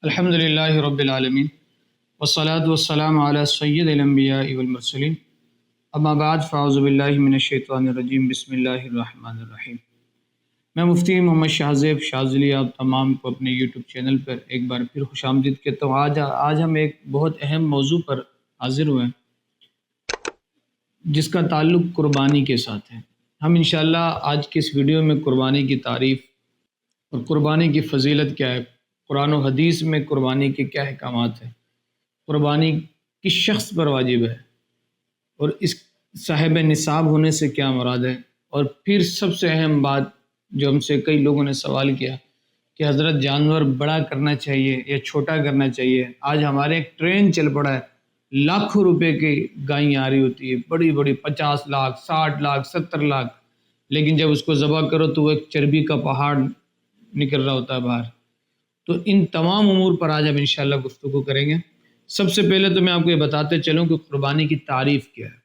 الحمدللہ رب العالمین والصلاة والسلام علی سید الانبیاء والمرسلین اما بعد فاعوذ باللہ من الشیطان الرجیم بسم اللہ الرحمن الرحیم۔ میں مفتی محمد شاہ زیب شاذلی آپ تمام کو اپنے یوٹیوب چینل پر ایک بار پھر خوش آمدید کہتا ہوں۔ آج ہم ایک بہت اہم موضوع پر حاضر ہوئے ہیں جس کا تعلق قربانی کے ساتھ ہے۔ ہم انشاءاللہ آج کی اس ویڈیو میں قربانی کی تعریف اور قربانی کی فضیلت کیا ہے، قرآن و حدیث میں قربانی کے کیا احکامات ہیں، قربانی کس شخص پر واجب ہے اور اس صاحب نصاب ہونے سے کیا مراد ہے، اور پھر سب سے اہم بات جو ہم سے کئی لوگوں نے سوال کیا کہ حضرت جانور بڑا کرنا چاہیے یا چھوٹا کرنا چاہیے۔ آج ہمارے ایک ٹرین چل پڑا ہے، لاکھوں روپے کی گائیں آ رہی ہوتی ہے، بڑی بڑی 50 لاکھ 60 لاکھ 70 لاکھ، لیکن جب اس کو ذبح کرو تو وہ ایک چربی کا پہاڑ نکل رہا ہوتا ہے باہر۔ تو ان تمام امور پر آج ہم انشاءاللہ گفتگو کریں گے۔ سب سے پہلے تو میں آپ کو یہ بتاتے چلوں کہ قربانی کی تعریف کیا ہے۔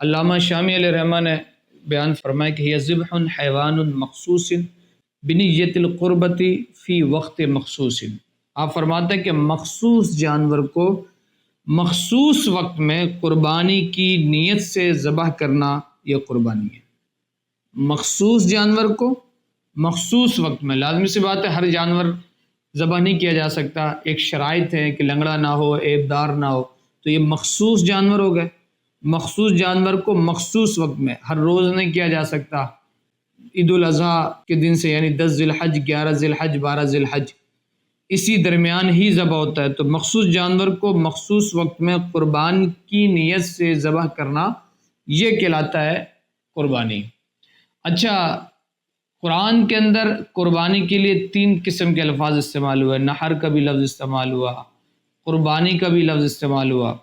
علامہ شامی علیہ رحمہ نے بیان فرمایا کہ یہ ذبح حیوان مخصوص بنیت القربت فی وقت مخصوص۔ آپ فرماتے ہیں کہ مخصوص جانور کو مخصوص وقت میں قربانی کی نیت سے ذبح کرنا یہ قربانی ہے۔ مخصوص جانور کو مخصوص وقت میں، لازمی سی بات ہے ہر جانور ذبح نہیں کیا جا سکتا، ایک شرائط ہے کہ لنگڑا نہ ہو، عیب دار نہ ہو، تو یہ مخصوص جانور ہو گئے۔ مخصوص جانور کو مخصوص وقت میں، ہر روز نہیں کیا جا سکتا، عید الاضحیٰ کے دن سے یعنی 10 ذی الحج 11 ذی الحج 12 ذی الحج اسی درمیان ہی ذبح ہوتا ہے۔ تو مخصوص جانور کو مخصوص وقت میں قربان کی نیت سے ذبح کرنا یہ کہلاتا ہے قربانی۔ اچھا، قرآن کے اندر قربانی کے لیے 3 قسم کے الفاظ استعمال ہوئے، نحر کا بھی لفظ استعمال ہوا، قربانی کا بھی لفظ استعمال ہوا۔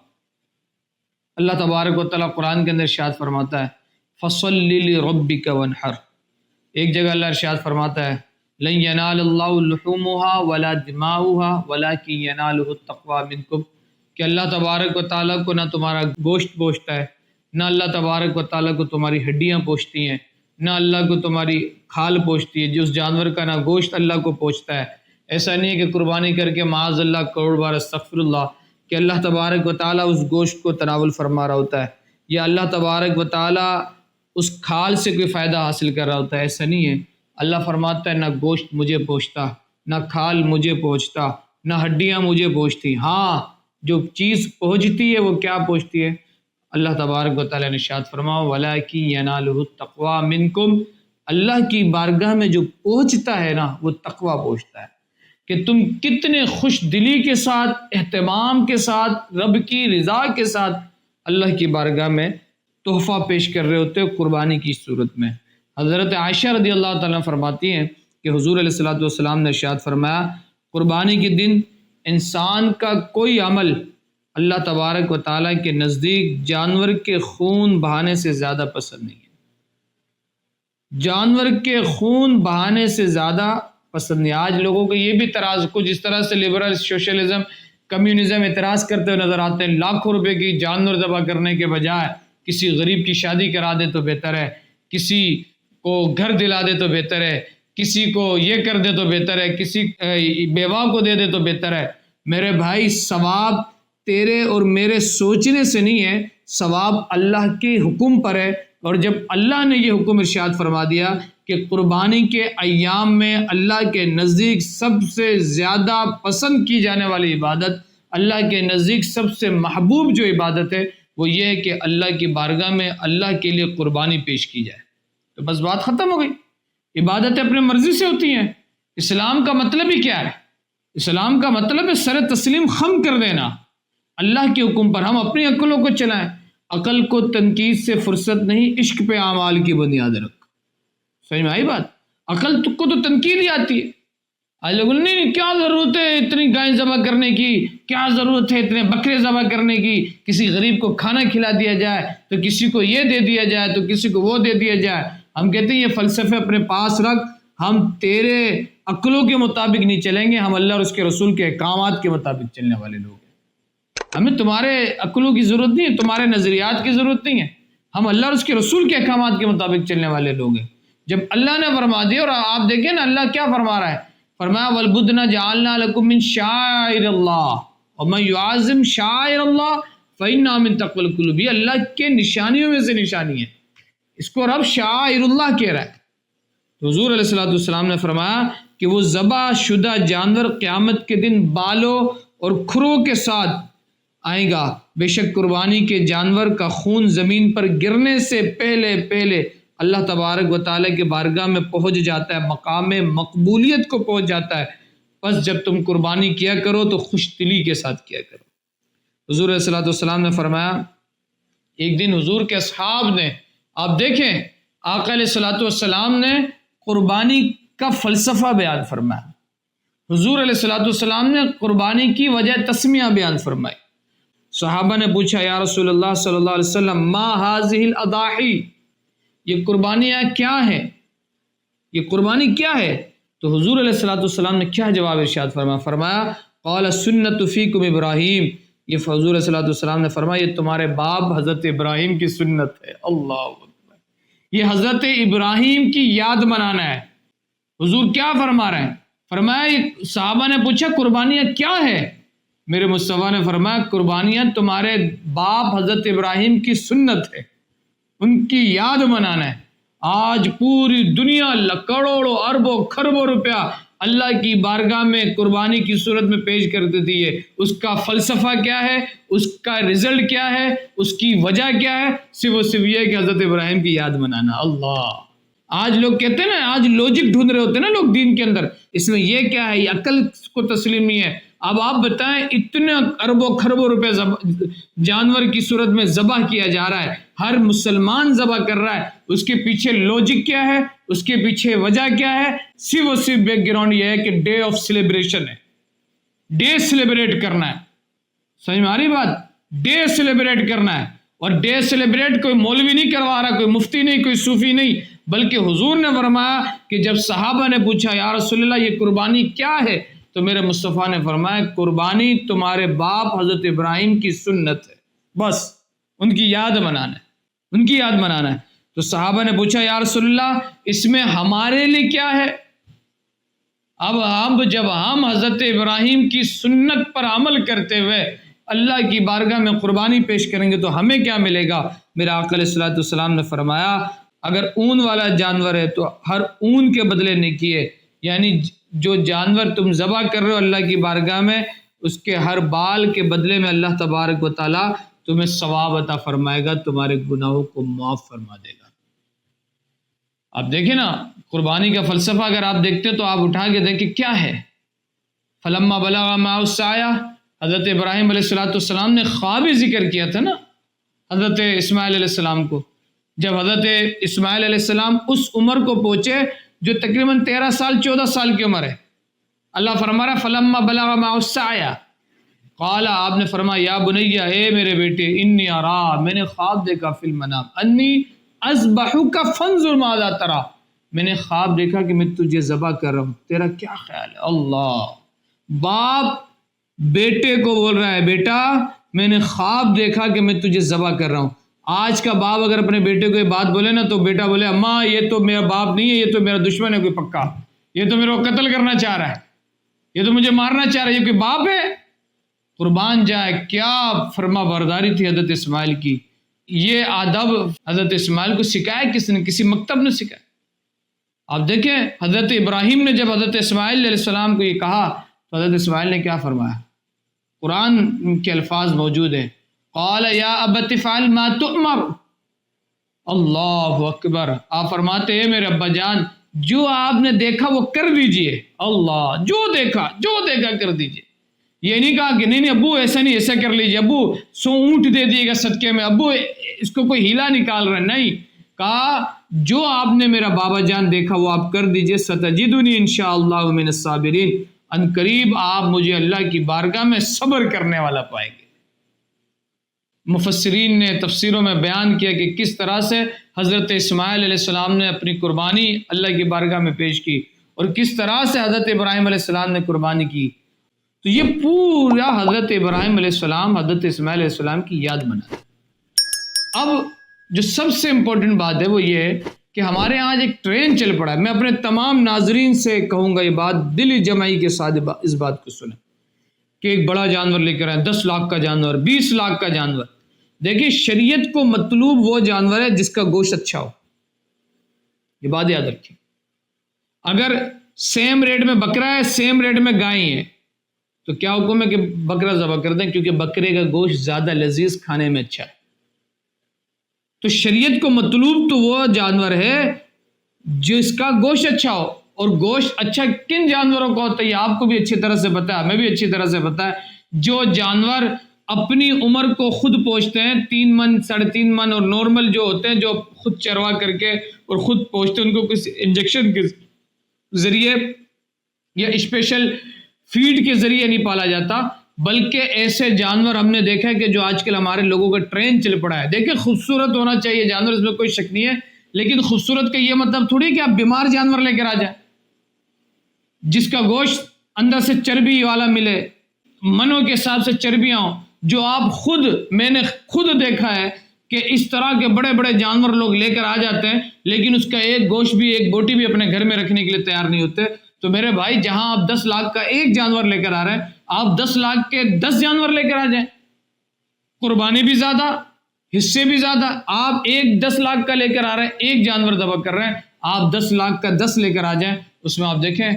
اللہ تبارک و تعالیٰ قرآن کے اندر ارشاد فرماتا ہے فَصَلِّ لِرَبِّكَ وَانْحَرْ۔ ایک جگہ اللہ ارشاد فرماتا ہے لَن يَنَالَ اللَّهُ لُحُومُهَا وَلَا دِمَاؤُهَا وَلَكِنْ يَنَالُهُ التَّقْوَىٰ مِنْكُمْ، کہ اللہ تبارک و تعالیٰ کو نہ تمہارا گوشت پوچھتا ہے، نہ اللہ تبارک و تعالیٰ کو تمہاری ہڈیاں پوچھتی ہیں، نہ اللہ کو تمہاری کھال پوچھتی ہے۔ جس جانور کا نہ گوشت اللہ کو پوچھتا ہے، ایسا نہیں ہے کہ قربانی کر کے معاذ اللہ کروڑ بار استغفر اللہ کہ اللہ تبارک و تعالیٰ اس گوشت کو تناول فرما رہا ہوتا ہے، یا اللہ تبارک و تعالیٰ اس کھال سے کوئی فائدہ حاصل کر رہا ہوتا ہے، ایسا نہیں ہے۔ اللہ فرماتا ہے نہ گوشت مجھے پوچھتا، نہ کھال مجھے پوچھتا، نہ ہڈیاں مجھے پوچھتی، ہاں جو چیز پوچھتی ہے وہ کیا پوچھتی ہے؟ اللہ تبارک و تعالیٰ نے ارشاد فرمایا وَلَٰكِن يَنَالُهُ التَّقْوَىٰ مِنْكُمْ، اللہ کی بارگاہ میں جو پہنچتا ہے نا وہ تقویٰ پہنچتا ہے، کہ تم کتنے خوش دلی کے ساتھ، اہتمام کے ساتھ، رب کی رضا کے ساتھ اللہ کی بارگاہ میں تحفہ پیش کر رہے ہوتے ہو قربانی کی صورت میں۔ حضرت عائشہ رضی اللہ تعالیٰ فرماتی ہیں کہ حضور علیہ الصلوۃ والسلام نے ارشاد فرمایا قربانی کے دن انسان کا کوئی عمل اللہ تبارک و تعالیٰ کے نزدیک جانور کے خون بہانے سے زیادہ پسند نہیں ہے۔ جانور کے خون بہانے سے زیادہ پسند نہیں۔ آج لوگوں کو یہ بھی اعتراض، کچھ اس طرح سے لبرل سوشلزم کمیونزم اعتراض کرتے ہوئے نظر آتے ہیں، لاکھوں روپے کی جانور ذبح کرنے کے بجائے کسی غریب کی شادی کرا دے تو بہتر ہے، کسی کو گھر دلا دے تو بہتر ہے، کسی کو یہ کر دے تو بہتر ہے، کسی بیوہ کو دے دے تو بہتر ہے۔ میرے بھائی ثواب تیرے اور میرے سوچنے سے نہیں ہے، ثواب اللہ کے حکم پر ہے، اور جب اللہ نے یہ حکم ارشاد فرما دیا کہ قربانی کے ایام میں اللہ کے نزدیک سب سے زیادہ پسند کی جانے والی عبادت، اللہ کے نزدیک سب سے محبوب جو عبادت ہے وہ یہ ہے کہ اللہ کی بارگاہ میں اللہ کے لیے قربانی پیش کی جائے، تو بس بات ختم ہو گئی۔ عبادتیں اپنے مرضی سے ہوتی ہیں۔ اسلام کا مطلب ہی کیا ہے؟ اسلام کا مطلب ہے سر تسلیم خم کر دینا اللہ کے حکم پر۔ ہم اپنی عقلوں کو چلائیں، عقل کو تنقید سے فرصت نہیں، عشق پہ اعمال کی بنیاد رکھ۔ سمجھ میں آئی بات؟ عقل کو تو تنقید ہی آتی ہے۔ آج لوگ نہیں کیا ضرورت ہے اتنی گائیں ذبح کرنے کی، کیا ضرورت ہے اتنے بکرے ذبح کرنے کی، کسی غریب کو کھانا کھلا دیا جائے تو کسی کو یہ دے دیا جائے تو کسی کو وہ دے دیا جائے۔ ہم کہتے ہیں یہ فلسفے اپنے پاس رکھ، ہم تیرے عقلوں کے مطابق نہیں چلیں گے، ہم اللہ اور اس کے رسول کے احکامات کے مطابق چلنے والے لوگ ہیں۔ ہمیں تمہارے عقلوں کی ضرورت نہیں ہے، تمہارے نظریات کی ضرورت نہیں ہے، ہم اللہ اور اس کے رسول کے احکامات کے مطابق چلنے والے لوگ ہیں۔ جب اللہ نے فرما دیا، اور آپ دیکھیں نا اللہ کیا فرما رہا ہے فرمایا والبدن جعلنا لکم من شعائر اللہ ومن یعظم شعائر اللہ فإنہا من تقوی القلوب، یہ اللہ کے نشانیوں میں سے نشانی ہے، اس کو رب شعائر اللہ کہہ رہا ہے۔ تو حضور علیہ السلام نے فرمایا کہ وہ ذبح شدہ جانور قیامت کے دن بالوں اور کھروں کے ساتھ آئے گا، بے شک قربانی کے جانور کا خون زمین پر گرنے سے پہلے اللہ تبارک و تعالیٰ کے بارگاہ میں پہنچ جاتا ہے، مقام مقبولیت کو پہنچ جاتا ہے۔ بس جب تم قربانی کیا کرو تو خوش دلی کے ساتھ کیا کرو۔ حضور علیہ السلام نے فرمایا ایک دن حضور کے اصحاب نے، آپ دیکھیں آقا علیہ السلام نے قربانی کا فلسفہ بیان فرمایا، حضور علیہ السلام نے قربانی کی وجہ تسمیہ بیان فرمائی۔ صحابہ نے پوچھا یا رسول اللہ صلی اللہ علیہ وسلم ما هذه الاضاحی، یہ قربانیاں کیا ہیں، یہ قربانی کیا ہے؟ تو حضور علیہ السلام نے کیا جواب ارشاد فرمایا قال سنت فیکم ابراہیم، یہ حضور علیہ السلام نے فرمایا یہ تمہارے باپ حضرت ابراہیم کی سنت ہے۔ اللہ اکبر، یہ حضرت ابراہیم کی یاد منانا ہے۔ حضور کیا فرما رہے ہیں؟ فرمایا صحابہ نے پوچھا قربانیاں کیا ہے؟ میرے مصطفیٰ نے فرمایا قربانیاں تمہارے باپ حضرت ابراہیم کی سنت ہے، ان کی یاد منانا ہے۔ آج پوری دنیا کروڑوں اربوں خربوں روپیہ اللہ کی بارگاہ میں قربانی کی صورت میں پیش کر دیتی ہے، اس کا فلسفہ کیا ہے، اس کا رزلٹ کیا ہے، اس کی وجہ کیا ہے؟ صرف یہ ہے کہ حضرت ابراہیم کی یاد منانا۔ اللہ، آج لوگ کہتے ہیں نا، آج لوجک ڈھونڈ رہے ہوتے ہیں نا لوگ دین کے اندر، اس میں یہ کیا ہے، یہ عقل کو تسلیم نہیں ہے۔ اب آپ بتائیں اتنے اربوں خربوں روپے جانور کی صورت میں ذبح کیا جا رہا ہے، ہر مسلمان ذبح کر رہا ہے، اس کے پیچھے لوجک کیا ہے، اس کے پیچھے وجہ کیا ہے؟ صرف اور صرف بیک گراؤنڈ یہ ہے کہ ڈے آف سیلیبریشن ہے، ڈے سیلیبریٹ کرنا ہے۔ سمجھ میں آ رہی بات؟ ڈے سیلیبریٹ کرنا ہے، اور ڈے سیلیبریٹ کوئی مولوی نہیں کروا رہا، کوئی مفتی نہیں، کوئی صوفی نہیں، بلکہ حضور نے فرمایا کہ جب صحابہ نے پوچھا یا رسول اللہ یہ قربانی کیا ہے، تو میرے مصطفیٰ نے فرمایا قربانی تمہارے باپ حضرت ابراہیم کی سنت ہے، بس ان کی یاد منانا ہے، ان کی یاد منانا ہے۔ تو صحابہ نے پوچھا یا رسول اللہ اس میں ہمارے لیے کیا ہے؟ اب جب ہم حضرت ابراہیم کی سنت پر عمل کرتے ہوئے اللہ کی بارگاہ میں قربانی پیش کریں گے تو ہمیں کیا ملے گا؟ میرا آقا علیہ السلام نے فرمایا اگر اون والا جانور ہے تو ہر اون کے بدلے نیکی ہے، یعنی جو جانور تم ذبح کر رہے ہو اللہ کی بارگاہ میں، اس کے ہر بال کے بدلے میں اللہ تبارک و تعالیٰ تمہیں ثواب عطا فرمائے گا، تمہارے گناہوں کو معاف فرما دے گا۔ آپ دیکھیں نا قربانی کا فلسفہ اگر آپ دیکھتے ہیں تو آپ اٹھا کے دیکھیں کیا ہے۔ فلما بلغ معه السعی، حضرت ابراہیم علیہ السلام نے خواب ذکر کیا تھا نا حضرت اسماعیل علیہ السلام کو، جب حضرت اسماعیل علیہ السلام اس عمر کو پہنچے جو تقریباً 13 سال 14 سال کی عمر ہے، اللہ فرما رہا فلما بلغ معه السعی قال، آپ نے فرمایا یا بنیا، اے میرے بیٹے، انی ارا، میں نے خواب دیکھا فی المنام انی اذبحک فانظر ماذا تری، میں نے خواب دیکھا کہ میں تجھے ذبح کر رہا ہوں، تیرا کیا خیال ہے؟ اللہ، باپ بیٹے کو بول رہا ہے بیٹا میں نے خواب دیکھا کہ میں تجھے ذبح کر رہا ہوں۔ آج کا باپ اگر اپنے بیٹے کو یہ بات بولے نا تو بیٹا بولے اماں یہ تو میرا باپ نہیں ہے، یہ تو میرا دشمن ہے کوئی پکا، یہ تو میرے کو قتل کرنا چاہ رہا ہے، یہ تو مجھے مارنا چاہ رہا ہے، یہ کوئی باپ ہے؟ قربان جائے کیا فرما برداری تھی حضرت اسماعیل کی، یہ آدب حضرت اسماعیل کو سکھایا کس نے؟ کسی مکتب نے سکھایا۔ آپ دیکھیں حضرت ابراہیم نے جب حضرت اسماعیل علیہ السلام کو یہ کہا تو حضرت اسماعیل نے کیا فرمایا؟ قرآن کے الفاظ موجود ہیں، قال یا ابت افعل ما تؤمر، اللہ اکبر، آپ فرماتے ہیں میرے ابا جان جو آپ نے دیکھا وہ کر دیجئے، اللہ جو دیکھا کر دیجئے۔ یہ نہیں کہا کہ نہیں ابو ایسا نہیں ایسا کر لیجئے، ابو 100 اونٹ دے دیے گا صدقے میں، ابو اس کو کوئی ہیلا نکال رہا، نہیں، کہا جو آپ نے میرا بابا جان دیکھا وہ آپ کر دیجئے، ستجدنی انشاءاللہ من الصابرین، ان قریب آپ مجھے اللہ کی بارگاہ میں صبر کرنے والا پائیں گے۔ مفسرین نے تفسیروں میں بیان کیا کہ کس طرح سے حضرت اسماعیل علیہ السلام نے اپنی قربانی اللہ کی بارگاہ میں پیش کی اور کس طرح سے حضرت ابراہیم علیہ السلام نے قربانی کی، تو یہ پورا حضرت ابراہیم علیہ السلام حضرت اسماعیل علیہ السلام کی یاد بنا۔ اب جو سب سے امپورٹنٹ بات ہے وہ یہ ہے کہ ہمارے یہاں آج ایک ٹرین چل پڑا ہے. میں اپنے تمام ناظرین سے کہوں گا یہ بات دل جمعی کے ساتھ اس بات کو سنیں کہ ایک بڑا جانور لے کر آئیں، 10 لاکھ کا جانور، 20 لاکھ کا جانور. دیکھیں شریعت کو مطلوب وہ جانور ہے جس کا گوشت اچھا ہو. یہ بات یاد رکھیں. اگر سیم ریٹ میں بکرا ہے، سیم ریٹ میں گائے ہیں، تو کیا حکم ہے کہ بکرا ذبح کر دیں، کیونکہ بکرے کا گوشت زیادہ لذیذ، کھانے میں اچھا ہے. تو شریعت کو مطلوب تو وہ جانور ہے جس کا گوشت اچھا ہو. اور گوشت اچھا کن جانوروں کا ہوتا ہے یہ آپ کو بھی اچھی طرح سے پتا ہے، ہمیں بھی اچھی طرح سے پتا ہے. جو جانور اپنی عمر کو خود پوچھتے ہیں، 3 من 3.5 من، اور نارمل جو ہوتے ہیں جو خود چروا کر کے اور خود پوچھتے ہیں، ان کو کسی انجیکشن کے ذریعے یا اسپیشل فیڈ کے ذریعے نہیں پالا جاتا، بلکہ ایسے جانور ہم نے دیکھا ہے کہ جو آج کل ہمارے لوگوں کا ٹرین چل پڑا ہے. دیکھیں خوبصورت ہونا چاہیے جانور، اس میں کوئی شک نہیں ہے، لیکن خوبصورت کا یہ مطلب تھوڑی کہ آپ بیمار جانور لے کر آ جائیں جس کا گوشت اندر سے چربی والا ملے، منوں کے حساب سے چربیاں ہوں. جو آپ میں نے خود دیکھا ہے کہ اس طرح کے بڑے بڑے جانور لوگ لے کر آ جاتے ہیں، لیکن اس کا ایک گوشت بھی، ایک بوٹی بھی اپنے گھر میں رکھنے کے لیے تیار نہیں ہوتے. تو میرے بھائی جہاں آپ 10 لاکھ کا ایک جانور لے کر آ رہے ہیں، آپ 10 لاکھ کے 10 جانور لے کر آ جائیں. قربانی بھی زیادہ، حصے بھی زیادہ. آپ ایک 10 لاکھ کا لے کر آ رہے ہیں، ایک جانور ذبح کر رہے ہیں، آپ 10 لاکھ کا 10 لے کر آ جائیں، اس میں آپ دیکھیں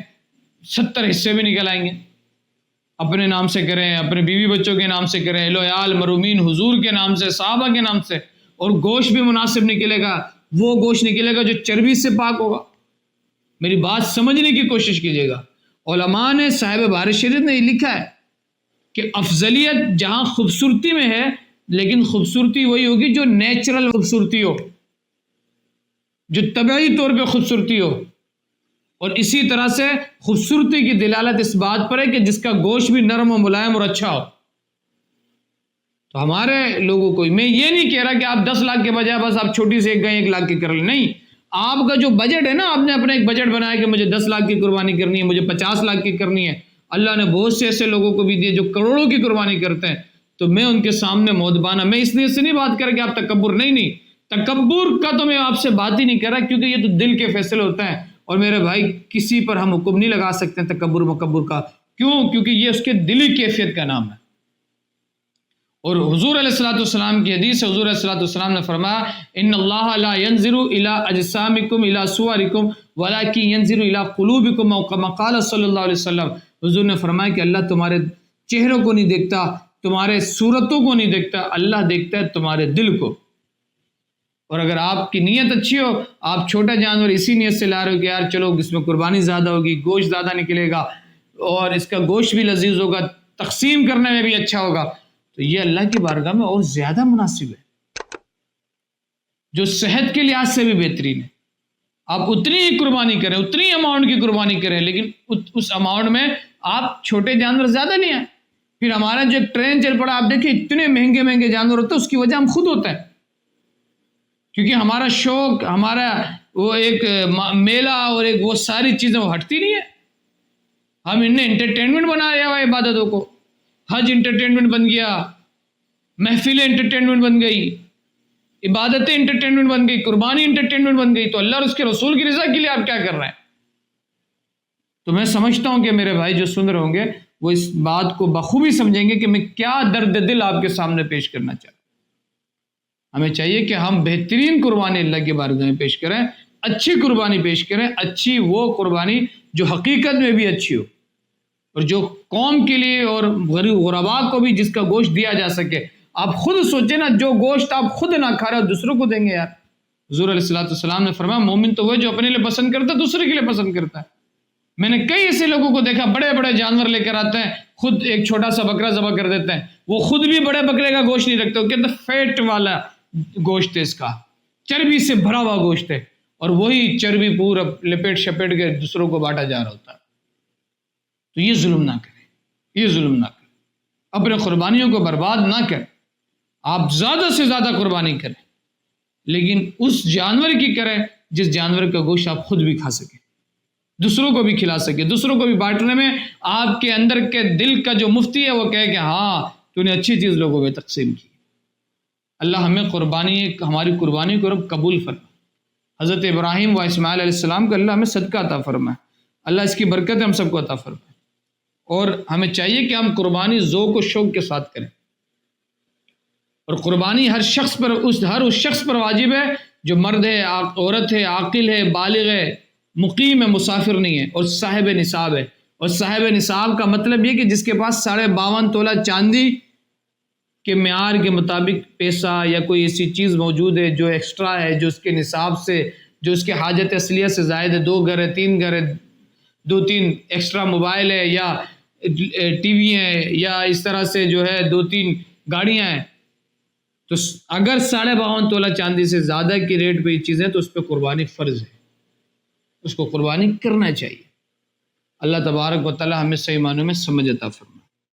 70 حصے بھی نکل آئیں گے. اپنے نام سے کریں، اپنے بیوی بچوں کے نام سے کریں، اہل و عیال مرحومین حضور کے نام سے، صحابہ کے نام سے، اور گوشت بھی مناسب نکلے گا. وہ گوشت نکلے گا جو چربی سے پاک ہوگا. میری بات سمجھنے کی کوشش کیجیے گا. علماء نے، صاحب بہار شریعت نے یہ لکھا ہے کہ افضلیت جہاں خوبصورتی میں ہے، لیکن خوبصورتی وہی ہوگی جو نیچرل خوبصورتی ہو، جو طبعی طور پہ خوبصورتی ہو. اور اسی طرح سے خوبصورتی کی دلالت اس بات پر ہے کہ جس کا گوشت بھی نرم و ملائم اور اچھا ہو. تو ہمارے لوگوں کو میں یہ نہیں کہہ رہا کہ آپ 10 لاکھ کے بجائے بس آپ چھوٹی سے ایک گائے 1 لاکھ کی کر لیں. نہیں، آپ کا جو بجٹ ہے نا، آپ نے اپنا ایک بجٹ بنایا کہ مجھے 10 لاکھ کی قربانی کرنی ہے، مجھے 50 لاکھ کی کرنی ہے. اللہ نے بہت سے ایسے لوگوں کو بھی دیے جو کروڑوں کی قربانی کرتے ہیں. تو میں ان کے سامنے مودبانہ، میں اس لیے سے نہیں بات کر کہ آپ تکبر، نہیں، تکبر کا تو میں آپ سے بات ہی نہیں کر رہا، کیونکہ یہ تو دل کے فیصلے ہوتا ہے. اور میرے بھائی کسی پر ہم حکم نہیں لگا سکتے تکبر مکبر کا. کیوں؟ کیونکہ یہ اس کے دلی کیفیت کا نام ہے. اور حضور علیہ الصلوۃ والسلام کی حدیث ہے، حضور علیہ الصلوۃ والسلام نے فرمایا ان اللہ لا ينظر الى اجسامکم الى صورکم ولکن ينظر الى قلوبکم او کما قال صلی اللہ علیہ وسلم. حضور نے فرمایا کہ اللہ تمہارے چہروں کو نہیں دیکھتا، تمہارے صورتوں کو نہیں دیکھتا، اللہ دیکھتا ہے تمہارے دل کو. اور اگر آپ کی نیت اچھی ہو، آپ چھوٹا جانور اسی نیت سے لا رہے ہو کہ یار چلو اس میں قربانی زیادہ ہوگی، گوشت زیادہ نکلے گا اور اس کا گوشت بھی لذیذ ہوگا، تقسیم کرنے میں بھی اچھا ہوگا، تو یہ اللہ کی بارگاہ میں اور زیادہ مناسب ہے، جو صحت کے لحاظ سے بھی بہترین ہے. آپ اتنی ہی قربانی کریں، اتنی اماؤنٹ کی قربانی کریں، لیکن اس اماؤنٹ میں آپ چھوٹے جانور زیادہ نہیں ہیں. پھر ہمارا جو ٹرین چل پڑا، آپ دیکھیں اتنے مہنگے مہنگے جانور ہوتے ہیں، اس کی وجہ ہم خود ہوتے ہیں، کیونکہ ہمارا شوق، ہمارا وہ ایک میلہ اور ایک وہ ساری چیزیں وہ ہٹتی نہیں ہیں. ہم ان نے انٹرٹینمنٹ بنایا ہوا عبادتوں کو. حج انٹرٹینمنٹ بن گیا، محفلیں انٹرٹینمنٹ بن گئی، عبادتیں انٹرٹینمنٹ بن گئی، قربانی انٹرٹینمنٹ بن گئی. تو اللہ اور اس کے رسول کی رضا کے لیے آپ کیا کر رہے ہیں؟ تو میں سمجھتا ہوں کہ میرے بھائی جو سن رہے ہوں گے وہ اس بات کو بخوبی سمجھیں گے کہ میں کیا درد دل آپ کے سامنے پیش کرنا چاہتا ہوں. ہمیں چاہیے کہ ہم بہترین قربانی اللہ کے بارگاہ میں پیش کریں، اچھی قربانی پیش کریں، اچھی وہ قربانی جو حقیقت میں بھی اچھی ہو اور جو قوم کے لیے اور غریب غرباء کو بھی جس کا گوشت دیا جا سکے. آپ خود سوچیں نا، جو گوشت آپ خود نہ کھا رہے ہو دوسروں کو دیں گے یار. حضور علیہ الصلوۃ والسلام نے فرمایا مومن تو وہ جو اپنے لیے پسند کرتا ہے دوسرے کے لیے پسند کرتا ہے. میں نے کئی ایسے لوگوں کو دیکھا بڑے بڑے جانور لے کر آتے ہیں، خود ایک چھوٹا سا بکرا ذبح کر دیتے ہیں، وہ خود بھی بڑے بکرے کا گوشت نہیں رکھتے، وہ کہتے ہیں فیٹ والا گوشت ہے، اس کا چربی سے بھرا ہوا گوشت ہے، اور وہی چربی پورا لپیٹ شپیٹ کے دوسروں کو بانٹا جا رہا ہوتا ہے. تو یہ ظلم نہ کریں، یہ ظلم نہ کریں، اپنے قربانیوں کو برباد نہ کریں. آپ زیادہ سے زیادہ قربانی کریں، لیکن اس جانور کی کریں جس جانور کا گوشت آپ خود بھی کھا سکیں، دوسروں کو بھی کھلا سکے، دوسروں کو بھی بانٹنے میں آپ کے اندر کے دل کا جو مفتی ہے وہ کہے کہ ہاں تو نے اچھی چیز لوگوں میں تقسیم کی. اللہ ہمیں ہماری قربانی کو رب قبول فرما. حضرت ابراہیم و اسماعیل علیہ السلام کا اللہ ہمیں صدقہ عطا فرمائے، اللہ اس کی برکت ہم سب کو عطا فرمائے، اور ہمیں چاہیے کہ ہم قربانی ذوق و شوق کے ساتھ کریں، اور قربانی ہر شخص پر واجب ہے جو مرد ہے، عورت ہے، عاقل ہے، بالغ ہے، مقیم ہے، مسافر نہیں ہے، اور صاحب نصاب ہے۔ اور صاحب نصاب کا مطلب یہ کہ جس کے پاس 52.5 تولہ چاندی کے معیار کے مطابق پیسہ یا کوئی ایسی چیز موجود ہے جو ایکسٹرا ہے، جو اس کے نصاب سے، جو اس کے حاجت اصلیہ سے زائد ہے، 2 گھر ہے، 3 گھر ہے، 2-3 ایکسٹرا موبائل ہے، یا ٹی وی ہے، یا اس طرح سے جو ہے 2-3 گاڑیاں ہیں، تو اگر 52.5 تولہ چاندی سے زیادہ کی ریٹ پہ یہ چیزیں تو اس پہ قربانی فرض ہے، اس کو قربانی کرنا چاہیے۔ اللہ تبارک و تعالی ہمیں صحیح معنوں میں سمجھ عطا فرمائے۔